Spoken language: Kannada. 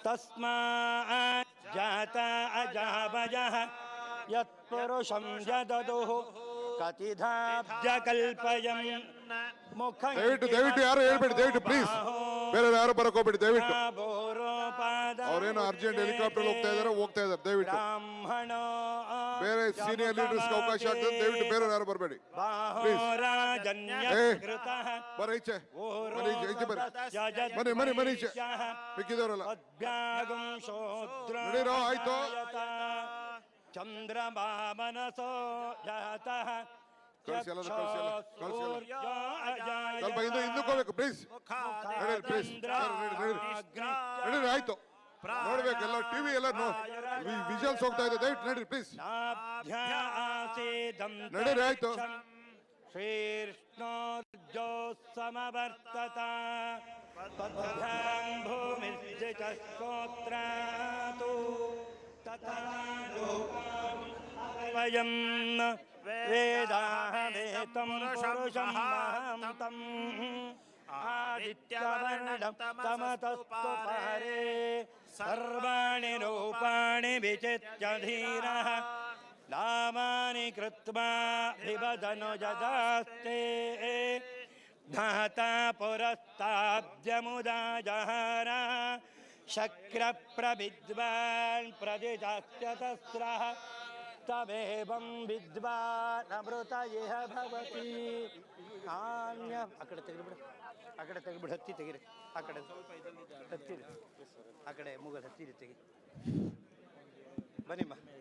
तस्मात् जाता अजावयः यत्पुरुषं जददुः कतिधाब्जकल्पयन् मुखं ದಯವಿಟ್ಟು ಯಾರು ಹೇಳ್ಬೇಡಿ, ದಯವಿಟ್ಟು ಪ್ಲೀಸ್. ಬೇರೆ ಯಾರು ಬರಕ್ ಹೋಗ್ಬೇಡಿ ದಯವಿಟ್ಟು. ಅವ್ರೇನು ಅರ್ಜೆಂಟ್ ಹೆಲಿಕಾಪ್ಟರ್ ಹೋಗ್ತಾ ಇದಾರೆ ದಯವಿಟ್ಟು. ಬೇರೆ ಸೀನಿಯರ್ ಲೀಡರ್ಸ್ ಅವಕಾಶ ಆಗ್ತದೆ, ದಯವಿಟ್ಟು ಬೇರೆ ಯಾರು ಬರಬೇಡಿ ಬರ ಈಚೆ ಬನ್ನಿ ಈಚೆ ಮಿಕ್ಕಿದವರಲ್ಲ ನಡೀರೋ ಆಯ್ತು. ಚಂದ್ರಮಾ ಮನಸೋ ಜಾತಃ ಸ್ವಲ್ಪ ಹಿಂದಕ್ಕೆ ಹೋಗ್ಬೇಕು ಪ್ಲೀಸ್. ನಡೀರಿ ಆಯ್ತು. ನೋಡ್ಬೇಕು ಎಲ್ಲ ಟಿವಿ ಎಲ್ಲ ವಿಜುವಲ್ಸ್ ಹೋಗ್ತಾ ಇದೆ, ದಯವಿಟ್ಟು ನಡೀರಿ ಪ್ಲೀಸ್. ನಡೀರಿ ಆಯ್ತು. ಶ್ರೀರ್ಷ್ಣೋರ್ಜೋ ಸಮವರ್ತತ ಭೂಮಿಶ್ಚಿತಸ್ತೋತ್ರಾತು ತಥಾ ವಯಂ ವೇದಾಹಮೇತಂ ಪುರುಷಂ ಮಹಾಂತಂ ಆದಿತ್ಯವರ್ಣಂ ತಮತಸ್ತು ಪಹರೇ ಸರ್ವಾಣಿ ರೂಪಾಣಿ ವಿಚಿತ್ಯ ಧೀರಃ ನಾಮಾನಿ ಕೃತ್ವಾ ವಿವದನು ಜದಾಸ್ತೆ ಧಾತಾ ಪುರಸ್ತಾಬ್ಜಮುದಾ ಜಹಾರ ಶಕ್ರ ಪ್ರವಿದ್ವಾನ್ ಪ್ರದಿಶಾಸ್ಯತಸ್ರಃ ತಮೇವಂ ವಿದ್ವಾನ್ ಅಮೃತ ಇಹ ಭವತಿ. ನಾಣ್ಯ ಆ ಕಡೆ ತೆಗೆದುಬಿಡು, ಆ ಕಡೆ ತೆಗೆದುಬಿಡು, ಹತ್ತಿ ತೆಗೀರಿ, ಆ ಕಡೆ ಹತ್ತಿರಿ, ಆ ಕಡೆ ಮುಗಲ್ ಹತ್ತಿರಿ ತೆಗಿ ಬನ್ನಿಮ್ಮ.